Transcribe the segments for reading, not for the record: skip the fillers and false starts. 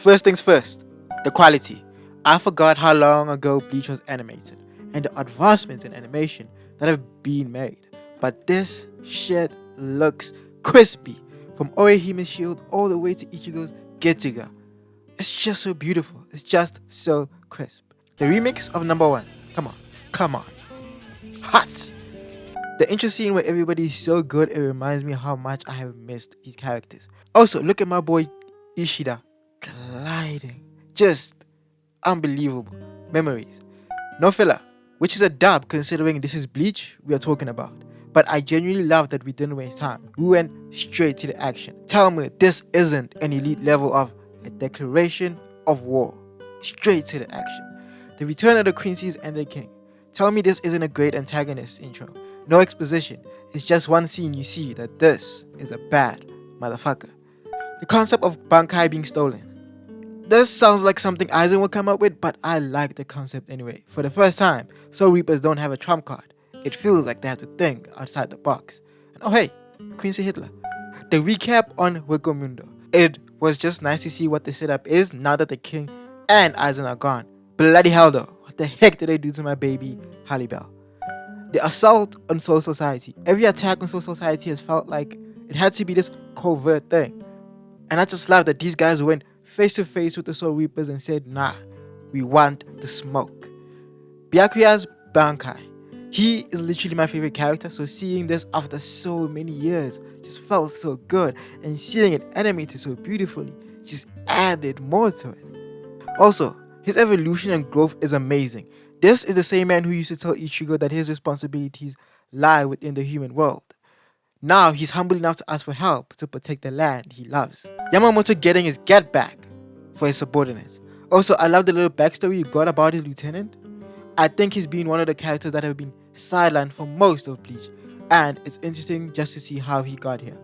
First things first, the quality. I forgot how long ago Bleach was animated and the advancements in animation that have been made. But this shit looks crispy. From Orihime's shield all the way to Ichigo's GETSUGA. It's just so beautiful. It's just so crisp. The remix of number 1. Come on. Hot! The intro scene where everybody is so good, it reminds me how much I have missed these characters. Also, look at my boy Ishida gliding. Just unbelievable. Memories. No filler, which is a dub considering this is Bleach we are talking about. But I genuinely love that we didn't waste time. We went straight to the action. Tell me this isn't an elite level of a declaration of war. Straight to the action. The return of the QUINCIES and the king. Tell me this isn't a great antagonist intro. No exposition. It's just one scene you see that this is a bad motherfucker. The concept of Bankai being stolen. This sounds like something AIZEN would come up with, but I like the concept anyway. For the first time, Soul Reapers don't have a trump card. It feels like they have to think outside the box. And oh hey, Quincy Hitler. The recap on Wikomundo. It was just nice to see what the setup is now that the king and AIZEN are gone. Bloody hell though, what the heck did they do to my baby Halle Bell? The assault on Soul Society. Every attack on Soul Society has felt like it had to be this covert thing. And I just love that these guys went face to face with the Soul Reapers and said, nah, we want the smoke. BYAKUYA'S Bankai. He is literally my favorite character, so seeing this after so many years just felt so good, and seeing it animated so beautifully just added more to it. Also, his evolution and growth is amazing. This is the same man who used to tell Ichigo that his responsibilities lie within the human world. Now he's humble enough to ask for help to protect the land he loves. Yamamoto getting his get back for his subordinates. Also, I love the little backstory you got about his lieutenant. I think he's been one of the characters that have been sidelined for most of Bleach, and it's interesting just to see how he got here.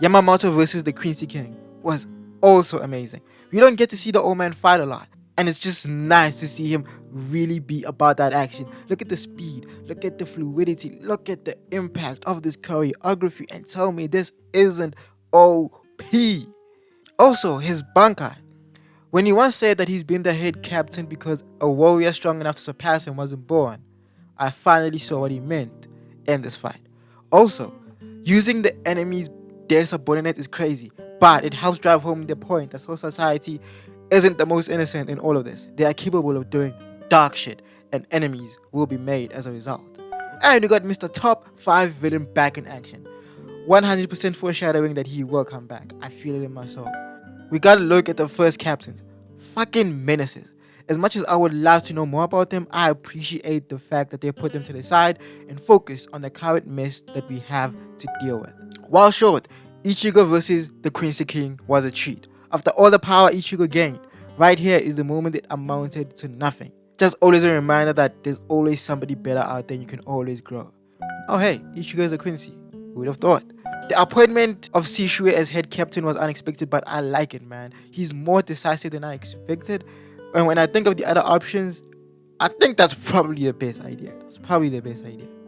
Yamamoto versus the Quincy King was also amazing. We don't get to see the old man fight a lot, and it's just nice to see him really be about that action. Look at the speed, look at the fluidity, look at the impact of this choreography, and tell me this isn't OP. Also, his Bankai. When he once said that he's been the head captain because a warrior strong enough to surpass him wasn't born, I finally saw what he meant in this fight. Also, using the enemy's their subordinates is crazy, but it helps drive home the point that Soul Society isn't the most innocent in all of this. They are capable of doing dark shit, and enemies will be made as a result. And we got Mr. Top 5 villain back in action. 100% foreshadowing that he will come back. I feel it in my soul. We gotta look at the first captains. Fucking menaces. As much as I would love to know more about them, I appreciate the fact that they put them to the side and focus on the current mess that we have to deal with. While short, Ichigo versus the Quincy King was a treat. After all the power Ichigo gained, right here is the moment that amounted to nothing. Just always a reminder that there's always somebody better out there and you can always grow. Oh hey, Ichigo is a Quincy. Who would have thought? The appointment of Shishui as head captain was unexpected, but I like it, man. He's more decisive than I expected. And when I think of the other options, I think that's probably the best idea.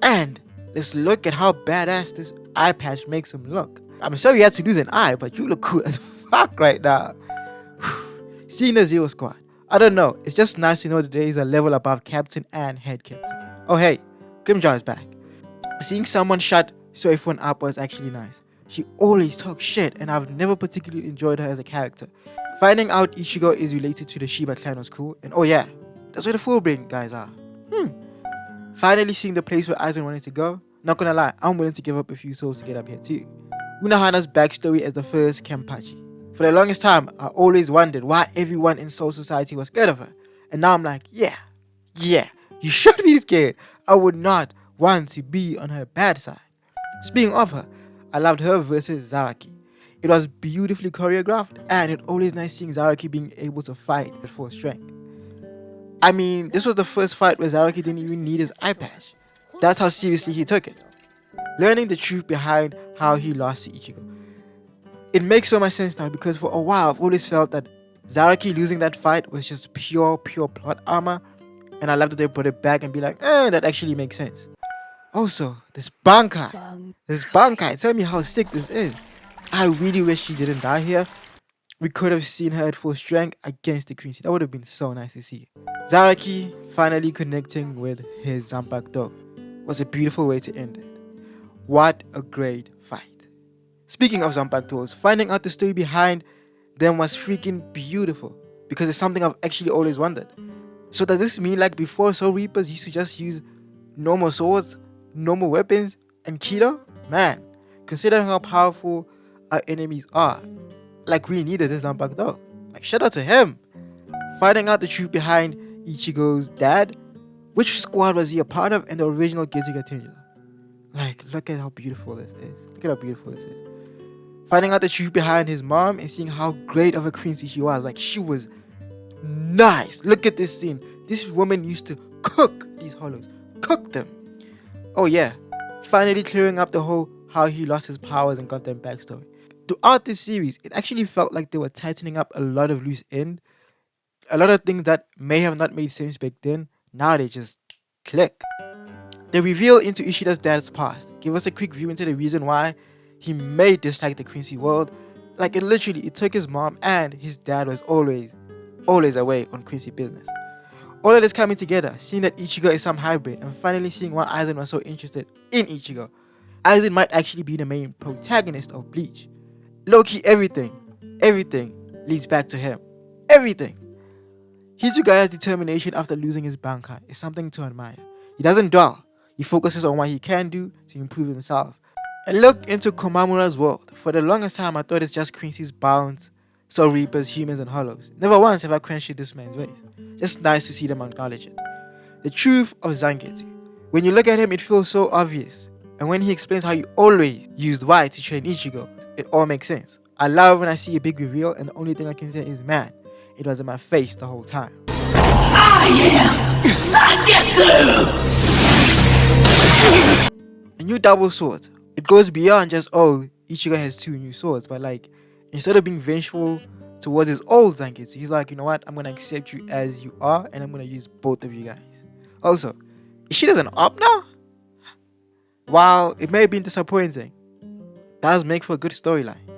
And let's look at how badass this eye patch makes him look. I'm sorry you had to lose an eye, but you look cool as fuck right now. Seeing the Zero Squad. I don't know. It's just nice to know that there is a level above captain and head captain. Oh hey, Grimjaw is back. Seeing someone shut SOIFON up was actually nice. She always talks shit, and I've never particularly enjoyed her as a character. Finding out Ichigo is related to the Shiba clan was cool, and oh yeah, that's where the Fullbring guys are. Finally seeing the place where Aizen wanted to go. Not gonna lie, I'm willing to give up a few souls to get up here too. UNOHANA'S backstory as the first Kenpachi. For the longest time, I always wondered why everyone in Soul Society was scared of her. And now I'm like, yeah, you should be scared. I would not want to be on her bad side. Speaking of her, I loved her versus Zaraki. It was beautifully choreographed, and it's always nice seeing Zaraki being able to fight at full strength. I mean, this was the first fight where Zaraki didn't even need his eye patch. That's how seriously he took it. Learning the truth behind how he lost to Ichigo. It makes so much sense now, because for a while I've always felt that Zaraki losing that fight was just pure plot armor, and I love that they put it back and be like, that actually makes sense. Also, this Bankai, tell me how sick this is. I really wish she didn't die here. we could have seen her at full strength against the Quincy. That would have been so nice to see. Zaraki finally connecting with his Zanpakuto was a beautiful way to end it. What a great fight. Speaking of Zanpakutos, finding out the story behind them was freaking beautiful, because it's something I've actually always wondered. So does this mean like before Soul Reapers used to just use normal swords, normal weapons, and Kido? Man, considering how powerful our enemies are, like we needed this Zanpakuto. Like shout out to him. Finding out the truth behind Ichigo's dad, which squad was he a part of in the original GETSUGA Tenjo? Like look at how beautiful this is. Look at how beautiful this is. Finding out the truth behind his mom and seeing how great of a quincy she was. Like she was nice. Look at this scene. This woman used to cook these hollows. Cook them. Oh yeah. Finally clearing up the whole how he lost his powers and got them backstory. Throughout this series, it actually felt like they were tightening up a lot of loose ends. A lot of things that may have not made sense back then, now they just click. The reveal into Ishida's dad's past gave us a quick view into the reason why he may dislike the Quincy world. Like it took his mom and his dad was always away on Quincy business. All of this coming together, seeing that Ichigo is some hybrid, and finally seeing why Aizen was so interested in Ichigo. Aizen might actually be the main protagonist of Bleach. Low-key everything leads back to him. Everything. HITSUGAYA's determination after losing his Bankai is something to admire. He doesn't dwell. He focuses on what he can do to improve himself. And look into KUMAMURA'S world. For the longest time, I thought it's just Quincy's bounds, Soul Reapers, humans, and hollows. Never once have I questioned this man's ways. Just nice to see them acknowledge it. The truth of Zangetsu. When you look at him, it feels so obvious. And when he explains how he always used Y to train Ichigo, it all makes sense. I love when I see a big reveal, and the only thing I can say is, man, it was in my face the whole time. I am Zangetsu! A new double sword. It goes beyond just, oh, Ichigo has 2 new swords, but like, instead of being vengeful towards his old Zangetsu, he's like, you know what, I'm gonna accept you as you are, and I'm gonna use both of you guys. Also, Ishida's an op now? While it may have been disappointing, does make for a good storyline.